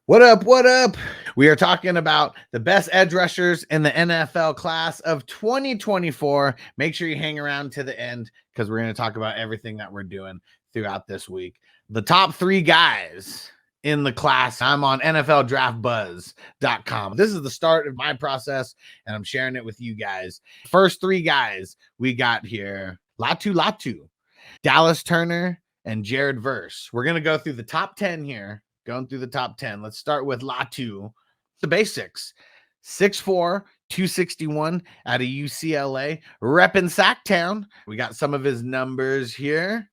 What up? What up? We are talking about the best edge rushers in the NFL class of 2024. Make sure you hang around to the end because we're going to talk about everything that we're doing throughout this week. The top 3 guys in the class. I'm on NFLDraftBuzz.com. This is the start of my process, and I'm sharing it with you guys. First 3 guys we got here: Latu, Dallas Turner, and Jared Verse. We're going to go through the top 10 here. Going through the top 10. Let's start with Latu. The basics. 6'4", 261 out of UCLA. Reppin' Sacktown. We got some of his numbers here.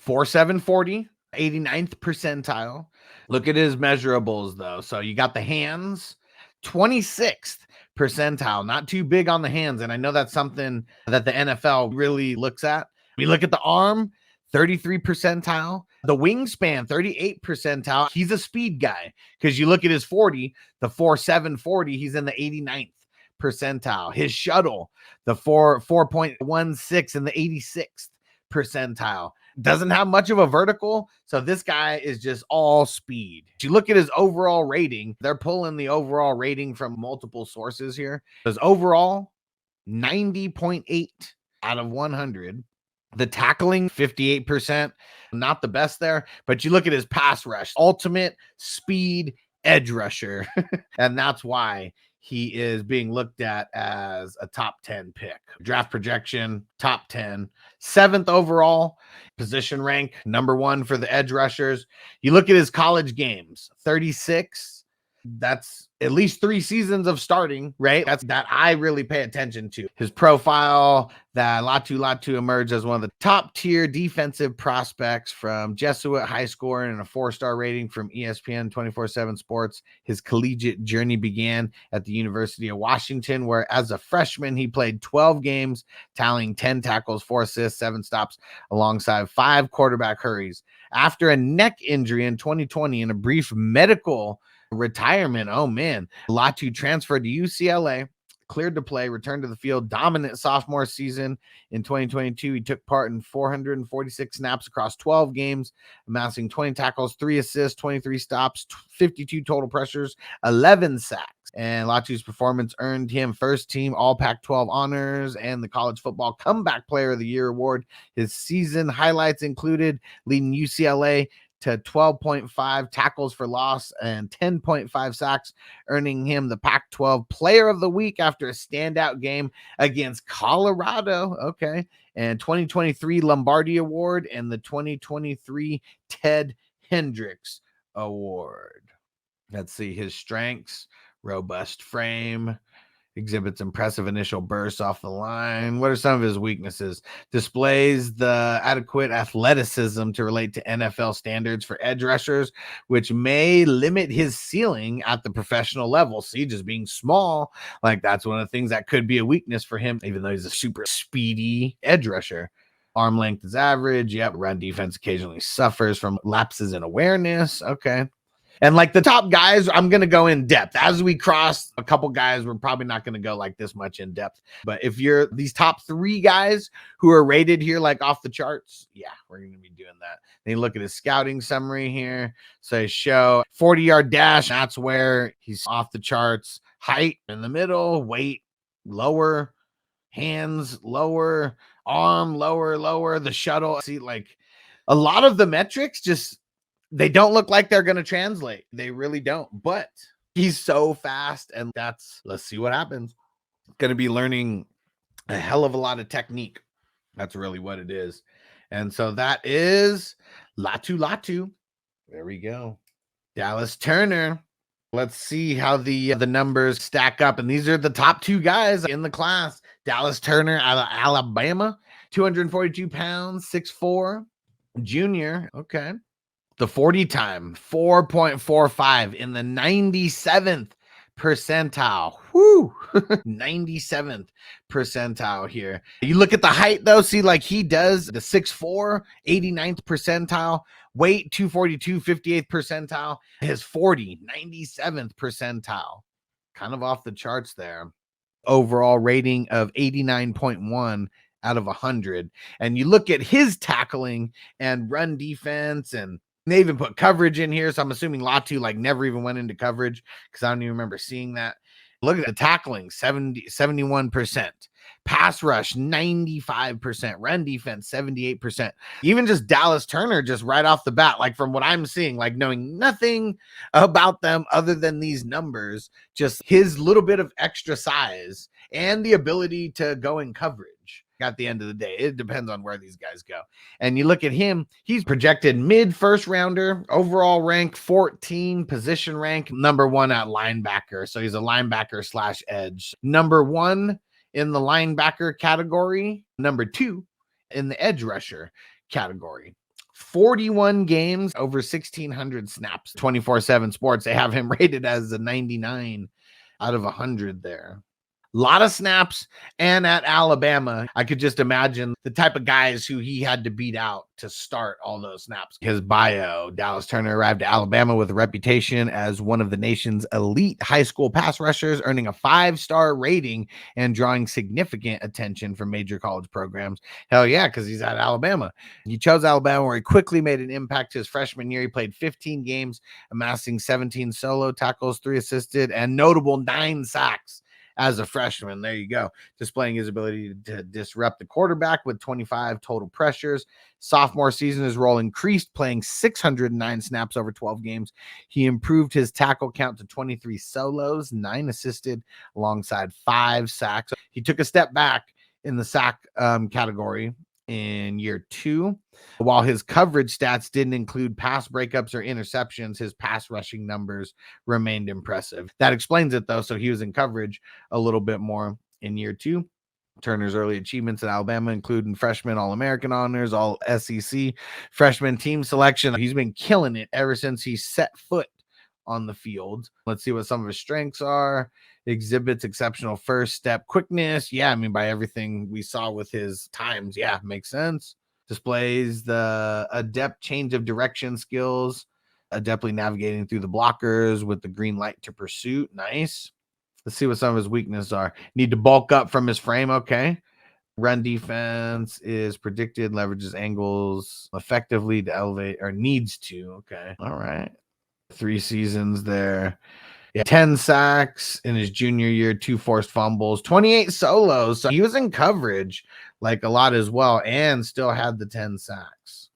4.7 40, 89th percentile. Look at his measurables, though. So you got the hands, 26th percentile. Not too big on the hands, and I know that's something that the NFL really looks at. We look at the arm, 33 percentile. The wingspan, 38 percentile. He's a speed guy because you look at his 40, the 4.7 40, he's in the 89th percentile. His shuttle, the 4.16 in the 86th percentile. Doesn't have much of a vertical, so this guy is just all speed. If you look at his overall rating, they're pulling the overall rating from multiple sources here. His overall, 90.8 out of 100. The tackling, 58%, not the best there, but you look at his pass rush, ultimate speed edge rusher, and that's why he is being looked at as a top 10 pick. Draft projection, top 10, 7th overall, position rank, number 1 for the edge rushers. You look at his college games, 36. That's at least 3 seasons of starting, right? That's that I really pay attention to. His profile, that Latu emerged as one of the top tier defensive prospects from Jesuit High Score and a 4-star rating from ESPN 24/7 Sports. His collegiate journey began at the University of Washington, where as a freshman, he played 12 games, tallying 10 tackles, 4 assists, 7 stops, alongside 5 quarterback hurries. After a neck injury in 2020 and a brief medical retirement, oh man, Latu transferred to UCLA, cleared to play, returned to the field, dominant sophomore season in 2022. He took part in 446 snaps across 12 games, amassing 20 tackles, 3 assists, 23 stops, 52 total pressures, 11 sacks. And Latu's performance earned him first team All Pac-12 honors and the College Football Comeback Player of the Year award. His season highlights included leading UCLA to 12.5 tackles for loss and 10.5 sacks, earning him the Pac-12 Player of the Week after a standout game against Colorado. Okay. And 2023 Lombardi Award and the 2023 Ted Hendricks Award. Let's see his strengths: robust frame, exhibits impressive initial bursts off the line. What are some of his weaknesses? Displays the adequate athleticism to relate to NFL standards for edge rushers, which may limit his ceiling at the professional level. See, just being small, like that's one of the things that could be a weakness for him, even though he's a super speedy edge rusher. Arm length is average. Yep. Run defense occasionally suffers from lapses in awareness. Okay. And like the top guys, I'm going to go in depth. As we cross a couple guys, we're probably not going to go like this much in depth. But if you're these top 3 guys who are rated here like off the charts, yeah, we're going to be doing that. Then you look at his scouting summary here. So show 40-yard dash. That's where he's off the charts. Height in the middle, weight lower, hands lower, arm lower, the shuttle. See, like a lot of the metrics just, they don't look like they're going to translate. They really don't. But he's so fast, and let's see what happens. Going to be learning a hell of a lot of technique. That's really what it is. And so that is Latu. There we go. Dallas Turner. Let's see how the numbers stack up. And these are the top 2 guys in the class. Dallas Turner out of Alabama, 242 pounds, 6'4", junior. Okay. The 40 time, 4.45 in the 97th percentile. Whoo! 97th percentile here. You look at the height, though. See, like he does the 6'4", 89th percentile. Weight, 242, 58th percentile. His 40, 97th percentile. Kind of off the charts there. Overall rating of 89.1 out of 100. And you look at his tackling and run defense and They even put coverage in here, so I'm assuming Latu like never even went into coverage because I don't even remember seeing that. Look at the tackling, 71%. Pass rush, 95%. Run defense, 78%. Even just Dallas Turner, just right off the bat, like from what I'm seeing, like knowing nothing about them other than these numbers, just his little bit of extra size and the ability to go in coverage. At the end of the day, it depends on where these guys go. And you look at him, he's projected mid first rounder, overall rank 14, position rank number 1 at linebacker. So he's a linebacker / edge. Number 1 in the linebacker category, number 2 in the edge rusher category. 41 games, over 1,600 snaps, 24/7 Sports. They have him rated as a 99 out of 100 there. A lot of snaps, and at Alabama, I could just imagine the type of guys who he had to beat out to start all those snaps. His bio, Dallas Turner arrived at Alabama with a reputation as one of the nation's elite high school pass rushers, earning a 5-star rating and drawing significant attention from major college programs. Hell yeah, because he's at Alabama. He chose Alabama, where he quickly made an impact. His freshman year, he played 15 games, amassing 17 solo tackles, 3 assisted, and notable 9 sacks. As a freshman, there you go, displaying his ability to disrupt the quarterback with 25 total pressures. Sophomore season, his role increased, playing 609 snaps over 12 games. He improved his tackle count to 23 solos, 9 assisted, alongside 5 sacks. He took a step back in the sack category in year 2. While his coverage stats didn't include pass breakups or interceptions, his pass rushing numbers remained impressive. That explains it, though. So he was in coverage a little bit more in year 2. Turner's early achievements at Alabama, including freshman All-American honors, all SEC freshman team selection. He's been killing it ever since he set foot on the field. Let's see what some of his strengths are. Exhibits exceptional first step quickness. Yeah, I mean, by everything we saw with his times, yeah, makes sense. Displays the adept change of direction skills, adeptly navigating through the blockers with the green light to pursuit. Nice. Let's see what some of his weaknesses are. Need to bulk up from his frame. Okay. Run defense is predicted, leverages angles effectively to elevate, or needs to. Okay. All right. 3 seasons there. Yeah, 10 sacks in his junior year, 2 forced fumbles, 28 solos. So he was in coverage like a lot as well, and still had the 10 sacks.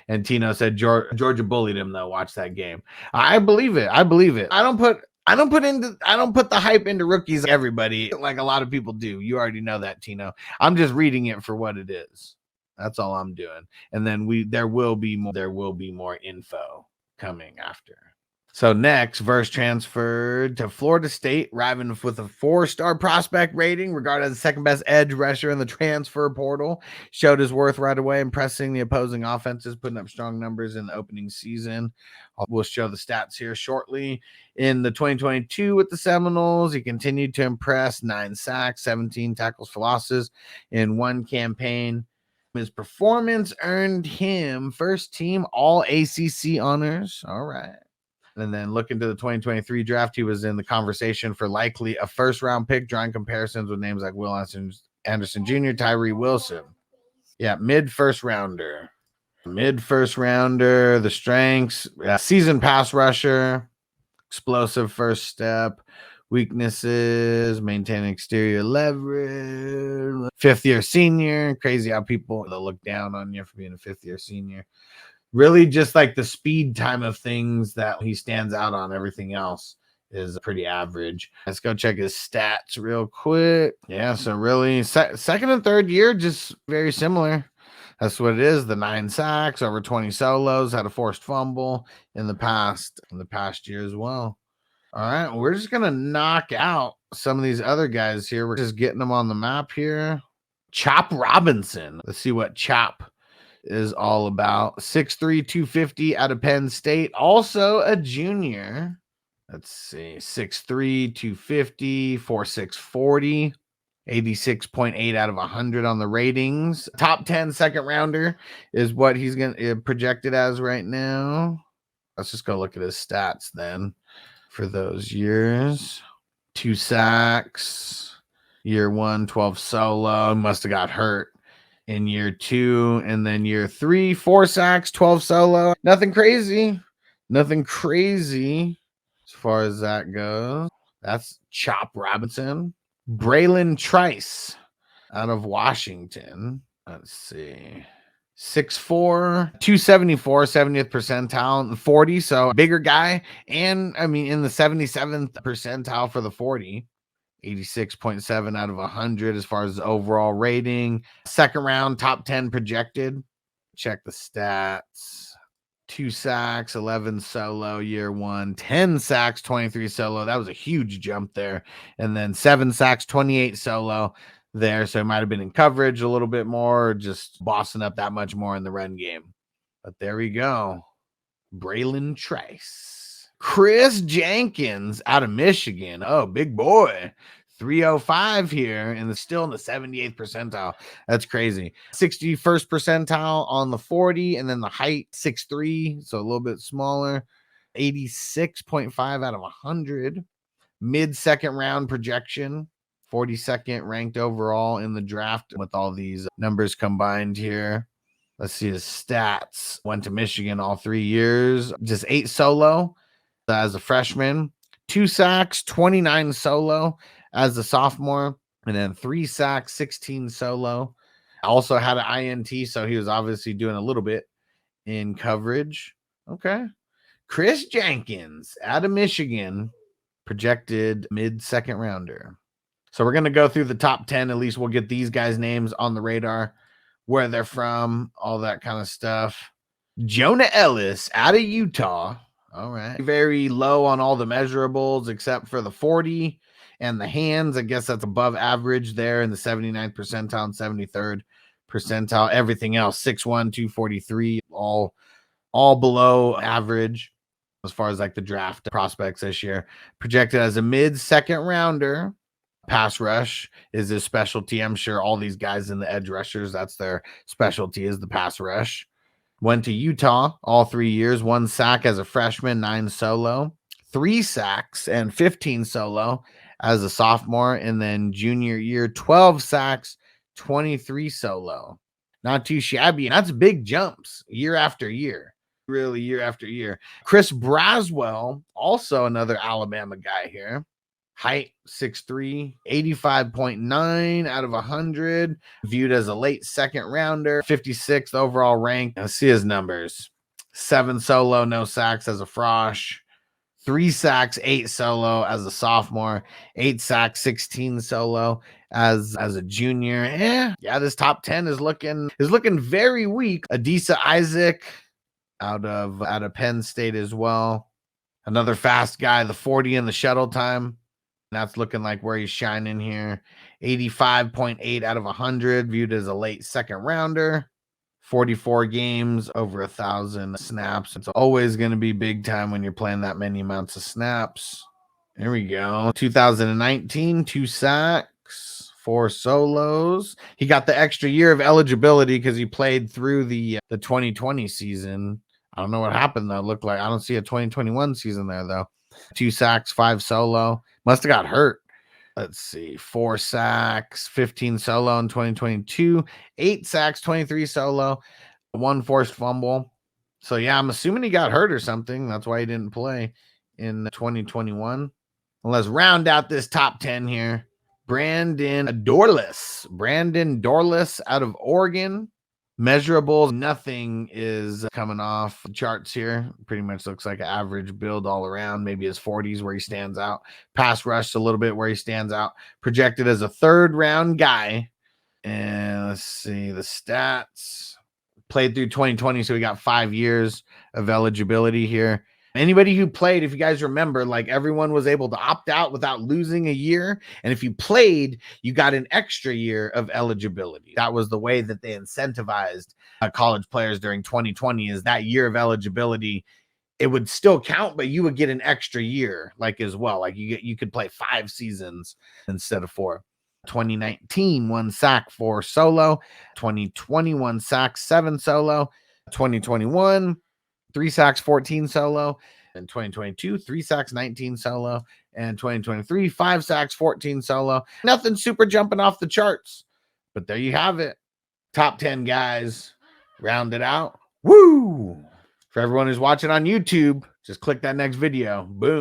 And Tino said Georgia bullied him, though. Watch that game. I believe it. I believe it. I don't put the hype into rookies, everybody, like a lot of people do. You already know that, Tino. I'm just reading it for what it is. That's all I'm doing. And then there will be more info coming after. So next, Verse transferred to Florida State, arriving with a 4-star prospect rating, regarded as the second best edge rusher in the transfer portal. Showed his worth right away, impressing the opposing offenses, putting up strong numbers in the opening season. We'll show the stats here shortly. In the 2022 with the Seminoles, he continued to impress. 9 sacks, 17 tackles for losses in 1 campaign. His performance earned him first team All ACC honors. All right. And then looking to the 2023 draft, he was in the conversation for likely a first-round pick, drawing comparisons with names like Will Anderson Jr., Tyree Wilson. Yeah, mid-first rounder. The strengths, seasoned pass rusher, explosive first step, weaknesses, maintaining exterior leverage, 5th-year senior. Crazy how people look down on you for being a 5th-year senior. Really just like the speed time of things that he stands out on. Everything else is pretty average. Let's go check his stats real quick. Yeah, so really second and third year, just very similar. That's what it is. The 9 sacks, over 20 solos, had a forced fumble in the past year as well. All right, we're just gonna knock out some of these other guys here. We're just getting them on the map here. Chop Robinson. Let's see what Chop is all about. 6'3", 250 out of Penn State. Also a junior. Let's see. 6'3", 250, 4'6", 40. 86.8 out of 100 on the ratings. Top 10 second rounder is what he's projected as right now. Let's just go look at his stats then for those years. 2 sacks. Year 1, 12 solo. Must have got hurt in year 2, and then year 3, 4 sacks, 12 solo. Nothing crazy. Nothing crazy as far as that goes. That's Chop Robinson. Braylon Trice out of Washington. Let's see. 6'4", 274, 70th percentile, 40. So bigger guy. And I mean, in the 77th percentile for the 40. 86.7 out of 100 as far as overall rating. Second round, top 10 projected. Check the stats. 2 sacks, 11 solo year 1, 10 sacks, 23 solo. That was a huge jump there. And then 7 sacks, 28 solo there. So it might have been in coverage a little bit more, just bossing up that much more in the run game. But there we go. Braylon Trice. Chris Jenkins out of Michigan. Oh, big boy. 305 here, and it's still in the 78th percentile. That's crazy. 61st percentile on the 40, and then the height 6'3", so a little bit smaller. 86.5 out of 100. Mid-second round projection. 42nd ranked overall in the draft with all these numbers combined here. Let's see his stats. Went to Michigan all 3 years. Just 8 solo as a freshman, 2 sacks, 29 solo as a sophomore, and then 3 sacks, 16 solo. Also had an INT, so he was obviously doing a little bit in coverage. Okay. Chris Jenkins out of Michigan, projected mid-second rounder. So we're going to go through the top 10. At least we'll get these guys' names on the radar, where they're from, all that kind of stuff. Jonah Ellis out of Utah. All right. Very low on all the measurables except for the 40 and the hands. I guess that's above average there in the 79th percentile and 73rd percentile. Everything else, 6'1", 243, all below average as far as like the draft prospects this year. Projected as a mid-second rounder. Pass rush is his specialty. I'm sure all these guys in the edge rushers, that's their specialty, is the pass rush. Went to Utah all 3 years, 1 sack as a freshman, 9 solo, 3 sacks and 15 solo as a sophomore, and then junior year, 12 sacks, 23 solo. Not too shabby, and that's big jumps year after year, really year after year. Chris Braswell, also another Alabama guy here. Height 6'3", 85.9 out of 100. Viewed as a late second rounder, 56th overall rank. Let's see his numbers. 7 solo, no sacks as a frosh. 3 sacks, 8 solo as a sophomore. 8 sacks, 16 solo as a junior. Yeah, this top 10 is looking very weak. Adisa Isaac out of Penn State as well. Another fast guy, the 40 in the shuttle time. That's looking like where he's shining here. 85.8 out of 100, viewed as a late second rounder. 44 games, over 1,000 snaps. It's always going to be big time when you're playing that many amounts of snaps. There we go. 2019, 2 sacks, 4 solos. He got the extra year of eligibility because he played through the 2020 season. I don't know what happened though. Looked like I don't see a 2021 season there though. 2 sacks, 5 solo. Must have got hurt. Let's see. 4 sacks, 15 solo in 2022. 8 sacks, 23 solo. 1 forced fumble. So yeah, I'm assuming he got hurt or something. That's why he didn't play in 2021. Well, let's round out this top 10 here. Brandon Dorless out of Oregon. Measurables, nothing is coming off the charts here. Pretty much looks like an average build all around. Maybe his 40s where he stands out. Pass rush a little bit where he stands out. Projected as a 3rd round guy. And let's see the stats. Played through 2020, so we got 5 years of eligibility here. Anybody who played, if you guys remember, like everyone was able to opt out without losing a year. And if you played, you got an extra year of eligibility. That was the way that they incentivized college players during 2020, is that year of eligibility. It would still count, but you would get an extra year like as well. Like you could play 5 seasons instead of 4. 2019, 1 sack, 4 solo. 2020, 1 sack, 7 solo. 2021, 3 sacks, 14 solo. In 2022, 3 sacks, 19 solo. And 2023, 5 sacks, 14 solo. Nothing super jumping off the charts. But there you have it. top 10 guys rounded out. Woo! For everyone who's watching on YouTube, just click that next video. Boom.